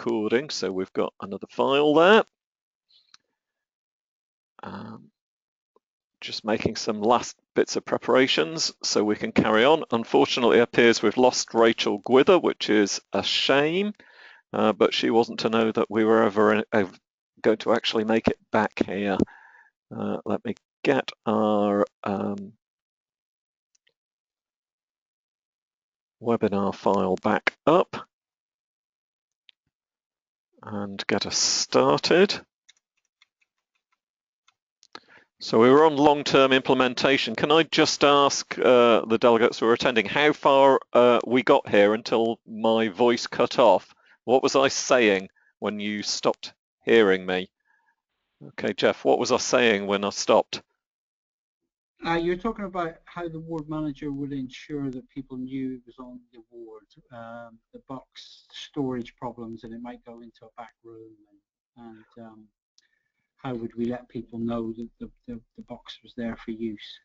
recording, so we've got another file there. Just making some last bits of preparations so we can carry on. Unfortunately, it appears we've lost Rachel Gwither, which is a shame, but she wasn't to know that we were ever going to actually make it back here. Let me get our webinar file back up and get us started. So we were on long-term implementation. Can I just ask the delegates who are attending how far we got here until my voice cut off? What was I saying when you stopped hearing me? Okay, Jeff, what was I saying when I stopped? You're talking about how the ward manager would ensure that people knew it was on the ward, the box storage problems, and it might go into a back room, and how would we let people know that the box was there for use?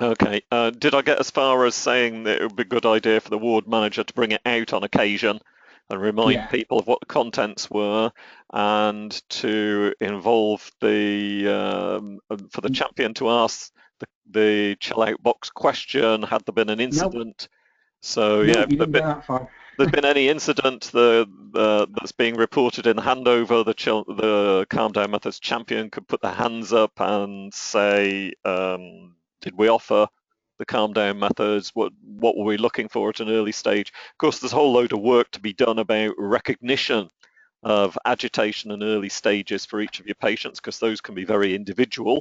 Okay, did I get as far as saying that it would be a good idea for the ward manager to bring it out on occasion and remind people of what the contents were, and to involve the for the champion to ask the chill out box question, had there been an incident? Nope. So Nope, yeah, you didn't get that far. there's been any incident that's being reported in the handover, the calm down methods champion could put their hands up and say, did we offer the calm down methods? What were we looking for at an early stage? Of course, there's a whole load of work to be done about recognition of agitation and early stages for each of your patients, because those can be very individual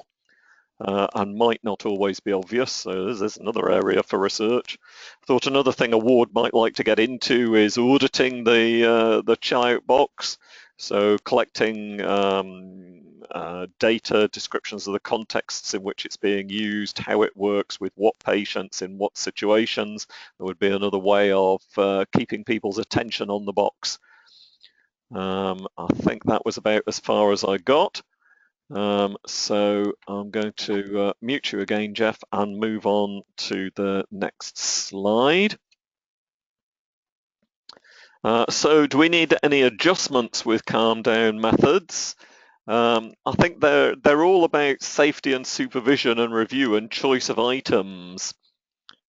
and might not always be obvious. So there's another area for research. I thought another thing a ward might like to get into is auditing the chill out box. So collecting data, descriptions of the contexts in which it's being used, how it works with what patients, in what situations. There would be another way of keeping people's attention on the box. I think that was about as far as I got. So I'm going to mute you again, Jeff, and move on to the next slide. So do we need any adjustments with calm down methods? I think they're all about safety and supervision and review and choice of items.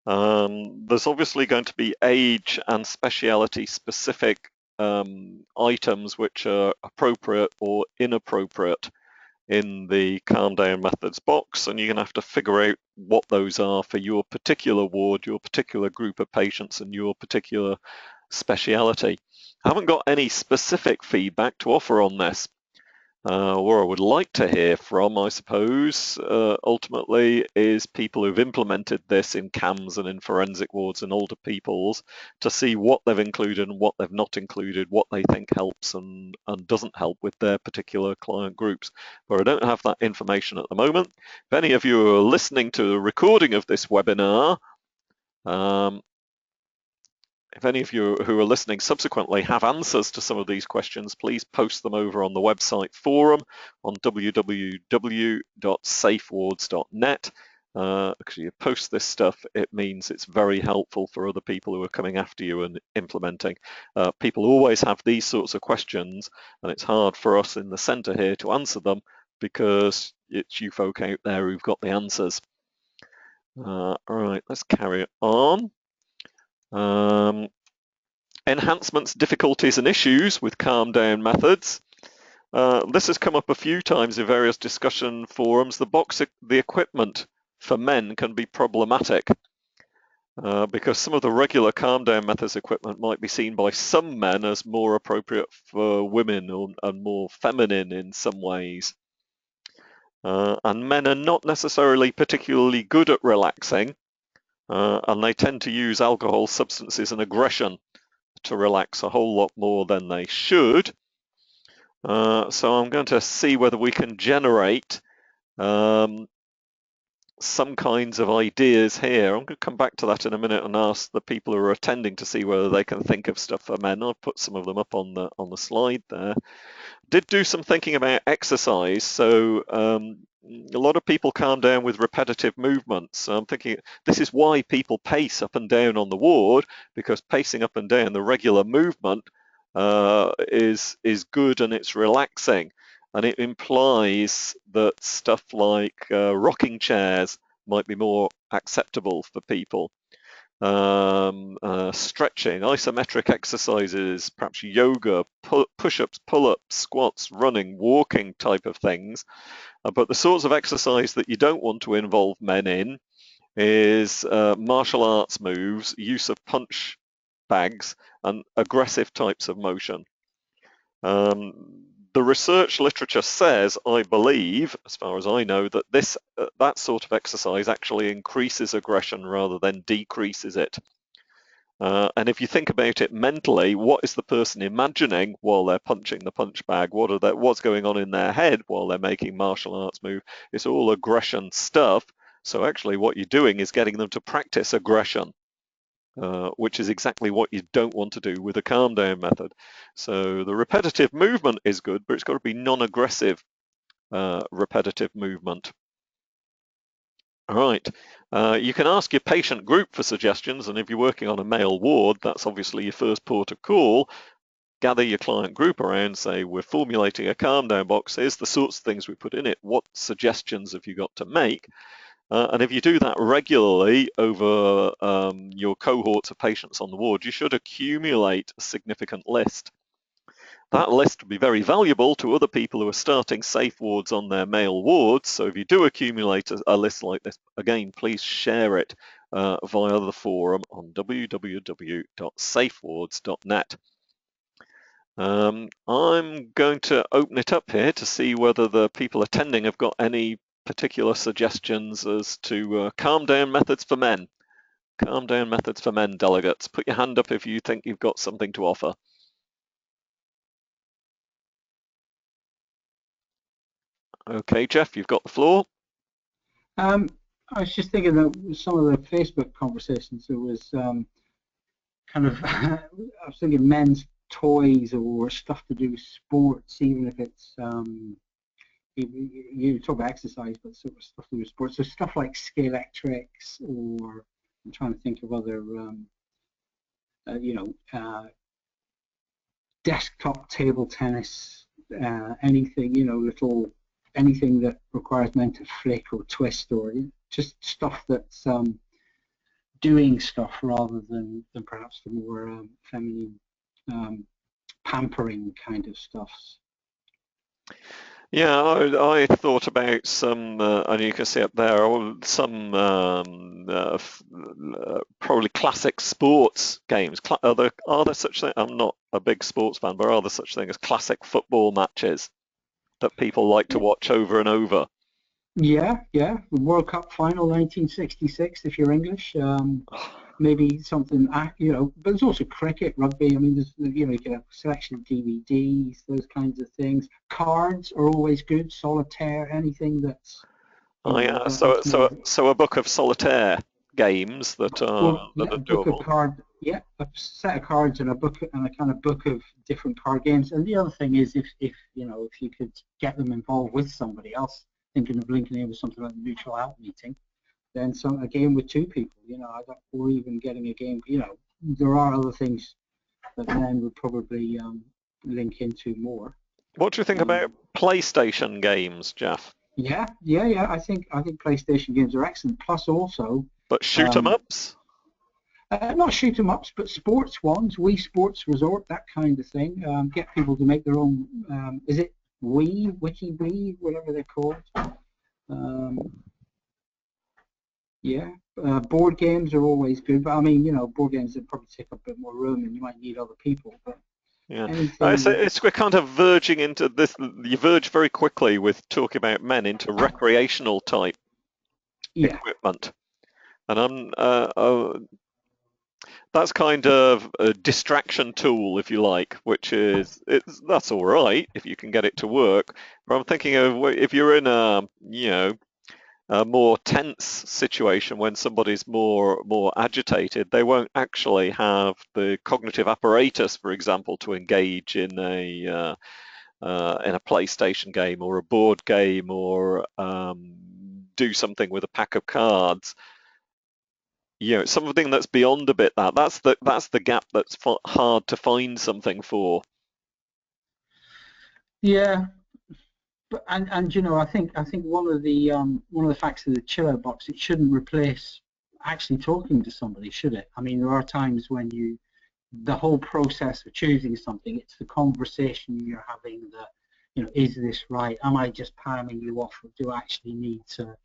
There's obviously going to be age and speciality specific items which are appropriate or inappropriate in the calm down methods box, and you're going to have to figure out what those are for your particular ward, your particular group of patients, and your particular speciality. I haven't got any specific feedback to offer on this. What I would like to hear from, I suppose, ultimately, is people who've implemented this in CAMS and in forensic wards and older people's, to see what they've included and what they've not included, what they think helps and doesn't help with their particular client groups. But I don't have that information at the moment. If any of you are listening to the recording of this webinar, if any of you who are listening subsequently have answers to some of these questions, please post them over on the website forum on www.safewards.net. Because you post this stuff, it means it's very helpful for other people who are coming after you and implementing. People always have these sorts of questions, and it's hard for us in the centre here to answer them because it's you folk out there who've got the answers. All right, let's carry on. Enhancements, difficulties and issues with calm down methods. This has come up a few times in various discussion forums. The equipment for men can be problematic because some of the regular calm down methods equipment might be seen by some men as more appropriate for women and more feminine in some ways. And men are not necessarily particularly good at relaxing, and they tend to use alcohol, substances and aggression to relax a whole lot more than they should. So I'm going to see whether we can generate some kinds of ideas here. I'm going to come back to that in a minute and ask the people who are attending to see whether they can think of stuff for men. I'll put some of them up on the slide there. Did do some thinking about exercise. So a lot of people calm down with repetitive movements. So I'm thinking this is why people pace up and down on the ward, because pacing up and down, the regular movement, is good and it's relaxing, and it implies that stuff like rocking chairs might be more acceptable for people. Stretching, isometric exercises, perhaps yoga, push-ups, pull-ups, squats, running, walking type of things. But the sorts of exercise that you don't want to involve men in is martial arts moves, use of punch bags, and aggressive types of motion. The research literature says, I believe, as far as I know, that that sort of exercise actually increases aggression rather than decreases it. And if you think about it mentally, what is the person imagining while they're punching the punch bag? What's going on in their head while they're making martial arts move? It's all aggression stuff. So actually what you're doing is getting them to practice aggression, which is exactly what you don't want to do with a calm down method. So the repetitive movement is good, but it's got to be non-aggressive repetitive movement. All right. You can ask your patient group for suggestions, and if you're working on a male ward, that's obviously your first port of call. Gather your client group around, say, we're formulating a calm down box, here's the sorts of things we put in it, what suggestions have you got to make? And if you do that regularly over your cohorts of patients on the ward, you should accumulate a significant list. That list will be very valuable to other people who are starting safe wards on their male wards. So if you do accumulate a list like this, again, please share it via the forum on www.safewards.net. I'm going to open it up here to see whether the people attending have got any particular suggestions as to calm down methods for men. Calm down methods for men delegates. Put your hand up if you think you've got something to offer. Okay, Jeff, you've got the floor. I was just thinking that some of the Facebook conversations, there was kind of, I was thinking men's toys or stuff to do with sports, even if it's, you talk about exercise, but sort of stuff to do with sports. So stuff like Scalextrics, or I'm trying to think of other, desktop table tennis, anything, anything that requires men to flick or twist, or just stuff that's doing stuff rather than perhaps the more feminine pampering kind of stuffs. Yeah, I thought about some, and you can see up there, some probably classic sports games. Are there such things? I'm not a big sports fan, but are there such things as classic football matches that people like to watch over and over? Yeah, the World Cup final 1966, if you're English. Maybe something, but there's also cricket, rugby. I mean, there's, you get a selection of DVDs, those kinds of things. Cards are always good, solitaire, anything that's, Oh yeah, that's more. so a book of solitaire games that are Well, yeah, that a are book of doable. card, yeah, a set of cards and a book and a kind of book of different card games. And the other thing is, if you could get them involved with somebody else, thinking of linking in with something like the mutual help meeting, then a game with two people, or even getting a game, there are other things that men would probably link into more. What do you think about PlayStation games, Jeff? Yeah. I think PlayStation games are excellent. Plus, also, But shoot 'em um, ups? not shoot 'em ups, but sports ones. Wii Sports Resort, that kind of thing. Get people to make their own. Is it Wii, whatever they're called? Um, Yeah, board games are always good, but I mean, board games that probably take up a bit more room, and you might need other people. But Yeah, anything that, we're kind of verging into this. You verge very quickly with talking about men into recreational type yeah, equipment, and that's kind of a distraction tool, if you like, which that's all right if you can get it to work. But I'm thinking of if you're in a more tense situation when somebody's more agitated, they won't actually have the cognitive apparatus, for example, to engage in a PlayStation game or a board game or do something with a pack of cards. something that's beyond a bit that's the gap that's hard to find something for. Yeah, but I think one of the facts of the chill out box, it shouldn't replace actually talking to somebody, should it? I mean, there are times when the whole process of choosing something, it's the conversation you're having that, is this right? Am I just palming you off, or do I actually need to?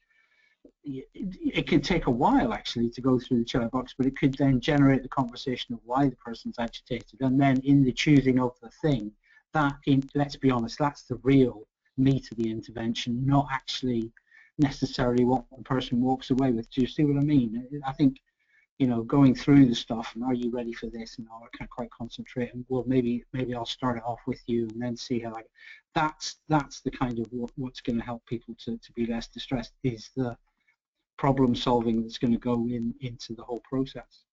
It could take a while actually to go through the chill out box, but it could then generate the conversation of why the person's agitated, and then in the choosing of the thing, let's be honest, that's the real meat of the intervention, not actually necessarily what the person walks away with. Do you see what I mean? I think, going through the stuff, and are you ready for this? And I can't quite concentrate. And well, maybe I'll start it off with you, and then see how. That's the kind of what's going to help people to be less distressed, is the problem solving that's going to go into the whole process.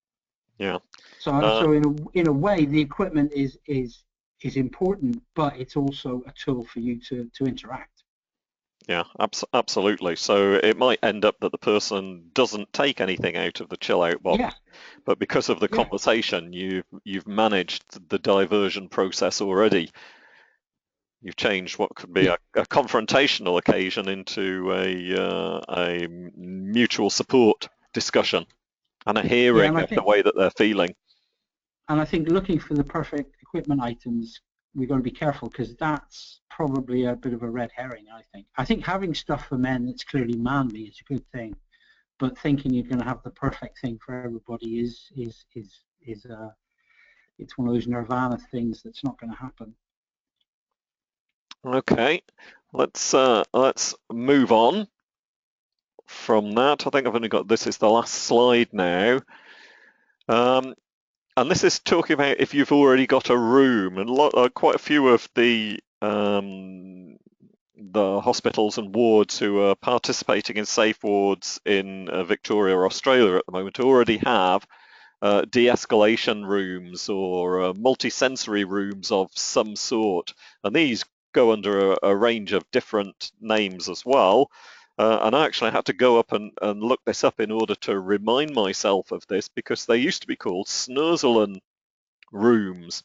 Yeah. So in a way, the equipment is important, but it's also a tool for you to interact. Yeah, absolutely. So it might end up that the person doesn't take anything out of the chill out box, Yeah, but because of the yeah, conversation, you've managed the diversion process already. You've changed what could be yeah, a confrontational occasion into a mutual support discussion and a yeah. hearing of the way that they're feeling. And I think looking for the perfect equipment items, we've got to be careful, because that's probably a bit of a red herring. I think having stuff for men that's clearly manly is a good thing, but thinking you're going to have the perfect thing for everybody is it's one of those nirvana things that's not going to happen. Okay, let's move on from that. I think I've only got this is the last slide now. And this is talking about if you've already got a room, and quite a few of the hospitals and wards who are participating in safe wards in Victoria, Australia at the moment already have de-escalation rooms or multisensory rooms of some sort, and these go under a range of different names as well. And I actually had to go up and look this up in order to remind myself of this, because they used to be called Snerzelen rooms.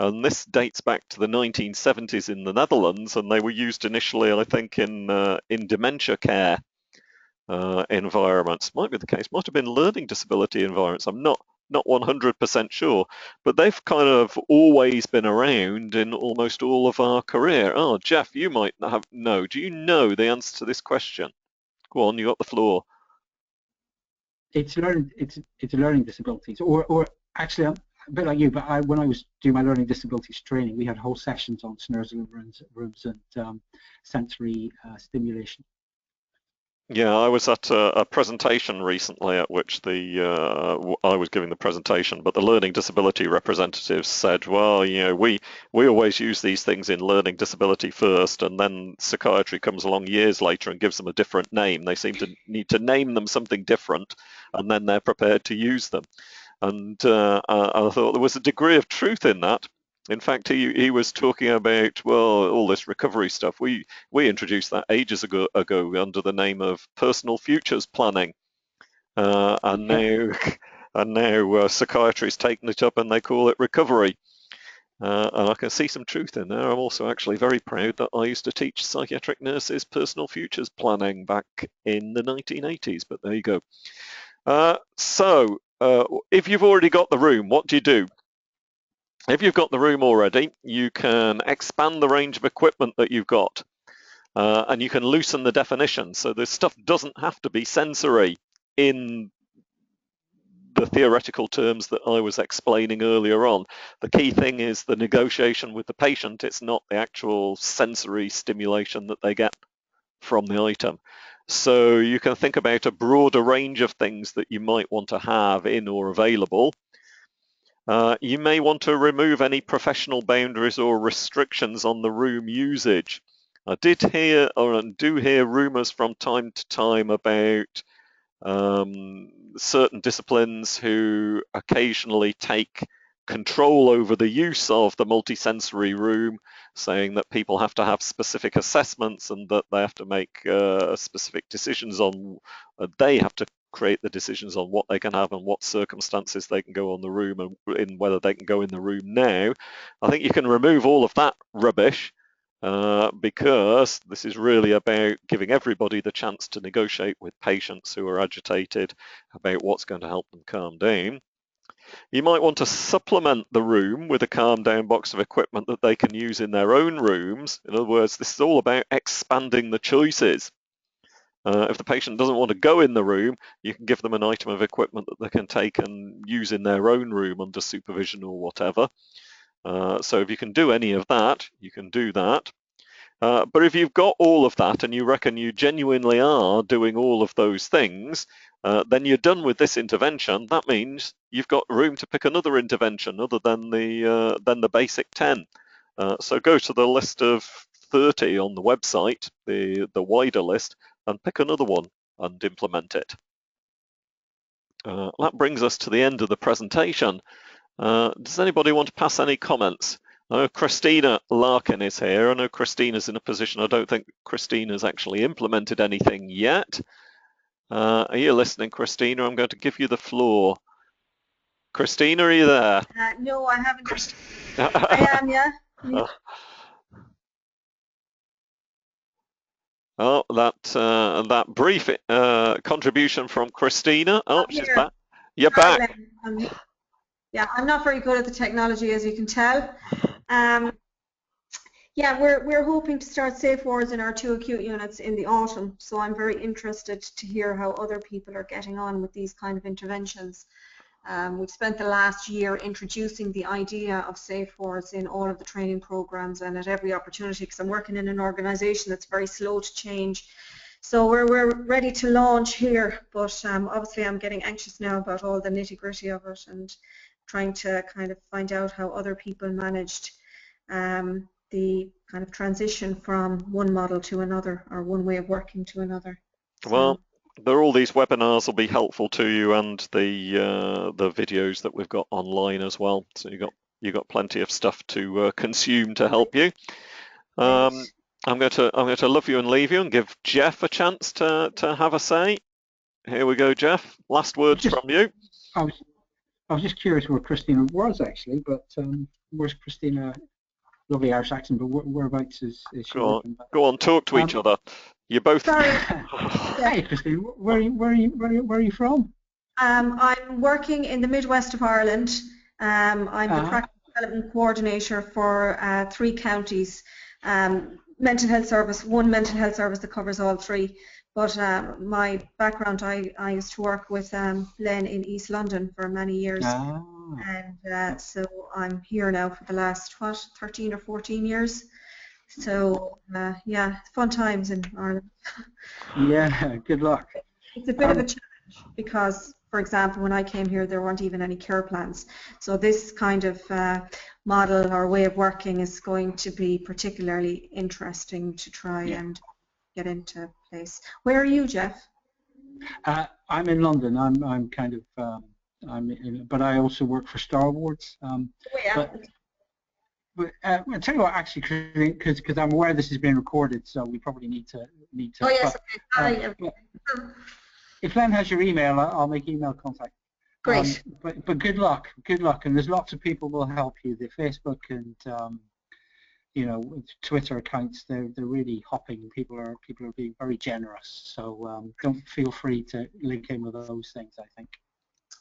And this dates back to the 1970s in the Netherlands, and they were used initially, I think, in dementia care environments. Might be the case. Might have been learning disability environments. I'm not 100% sure, but they've kind of always been around in almost all of our career. Oh, Jeff, you might know. Do you know the answer to this question? Go on, you got the floor. It's learning disabilities, or actually, I'm a bit like you, but when I was doing my learning disabilities training, we had whole sessions on Snerzelen rooms and sensory stimulation. Yeah, I was at a presentation recently at which I was giving the presentation, but the learning disability representatives said, well, we always use these things in learning disability first, and then psychiatry comes along years later and gives them a different name. They seem to need to name them something different, and then they're prepared to use them. And I thought there was a degree of truth in that. In fact, he was talking about, well, all this recovery stuff. We introduced that ages ago under the name of personal futures planning, and Yeah, now psychiatry's taken it up and they call it recovery. And I can see some truth in there. I'm also actually very proud that I used to teach psychiatric nurses personal futures planning back in the 1980s. But there you go. So if you've already got the room, what do you do? If you've got the room already, you can expand the range of equipment that you've got, and you can loosen the definition. So this stuff doesn't have to be sensory in the theoretical terms that I was explaining earlier on. The key thing is the negotiation with the patient. It's not the actual sensory stimulation that they get from the item. So you can think about a broader range of things that you might want to have in or available. You may want to remove any professional boundaries or restrictions on the room usage. I did hear, or do hear, rumours from time to time about certain disciplines who occasionally take control over the use of the multisensory room, saying that people have to have specific assessments and that they have to make specific decisions on, they have to create the decisions on what they can have and what circumstances they can go on the room and in whether they can go in the room now. I think you can remove all of that rubbish because this is really about giving everybody the chance to negotiate with patients who are agitated about what's going to help them calm down. You might want to supplement the room with a calm down box of equipment that they can use in their own rooms. In other words, this is all about expanding the choices. If the patient doesn't want to go in the room, you can give them an item of equipment that they can take and use in their own room under supervision or whatever. So if you can do any of that, you can do that. But if you've got all of that and you reckon you genuinely are doing all of those things, then you're done with this intervention. That means you've got room to pick another intervention other than the basic 10. So go to the list of 30 on the website, the wider list, and pick another one and implement it. That brings us to the end of the presentation. Does anybody want to pass any comments? I know Christina Larkin is here. I know Christina's in a position, I don't think Christina's actually implemented anything yet. Are you listening, Christina? I'm going to give you the floor. Christina, are you there? No, I haven't. I am, yeah. Oh, that brief contribution from Christina. Oh, she's back. You're back. Yeah, I'm not very good at the technology, as you can tell. Yeah, we're hoping to start safe wards in our 2 acute units in the autumn, so I'm very interested to hear how other people are getting on with these kind of interventions. We've spent the last year introducing the idea of safe wards in all of the training programs and at every opportunity, because I'm working in an organisation that's very slow to change. So we're ready to launch here, but obviously I'm getting anxious now about all the nitty-gritty of it and trying to kind of find out how other people managed the kind of transition from one model to another, or one way of working to another. So, well, all these webinars will be helpful to you, and the videos that we've got online as well. So you got plenty of stuff to consume to help you. I'm going to love you and leave you and give Jeff a chance to have a say. Here we go, Jeff. Last words from you. I was just curious where Christina was actually, but where's Christina? Lovely Irish accent, but whereabouts is she? Go on, talk to each other. You're both. Sorry. Hey, Christina, where are you from? I'm working in the Midwest of Ireland. I'm the practice development coordinator for 3 counties. Mental health service, one mental health service that covers all 3. But my background, I used to work with Len in East London for many years. And so I'm here now for the last, 13 or 14 years. So yeah, fun times in Ireland. Yeah, good luck. It's a bit of a challenge because, for example, when I came here, there weren't even any care plans. So this kind of model or way of working is going to be particularly interesting to try and get into place. Where are you, Jeff? I'm in London. I'm kind of but I also work for Star Wards. But I'll tell you what, actually, because I'm aware this is being recorded, so we probably need to. Oh yes. Okay. If Len has your email, I'll make email contact. Great. But good luck, and there's lots of people will help you. The Facebook and Twitter accounts, they're really hopping. People are being very generous. So don't feel free to link in with those things, I think.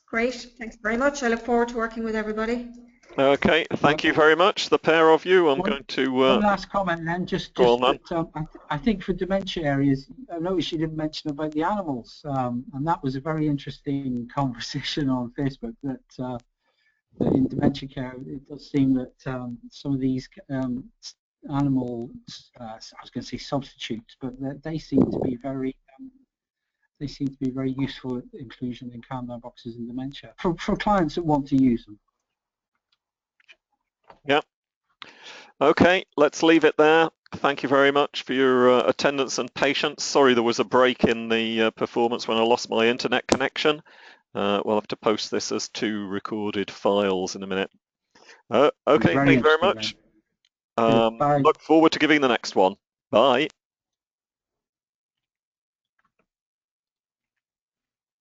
Great, thanks very much. I look forward to working with everybody. Okay, thank you very much, the pair of you. I'm going to... one last comment then, I think for dementia areas, I noticed you didn't mention about the animals, and that was a very interesting conversation on Facebook, that in dementia care, it does seem that some of these animal, I was going to say substitutes, but they seem to be very... they seem to be very useful inclusion in calm down boxes in dementia for clients that want to use them. Yeah. Okay, let's leave it there. Thank you very much for your attendance and patience. Sorry there was a break in the performance when I lost my internet connection. We'll have to post this as 2 recorded files in a minute. Okay, thank you very much. Look forward to giving the next one. Bye.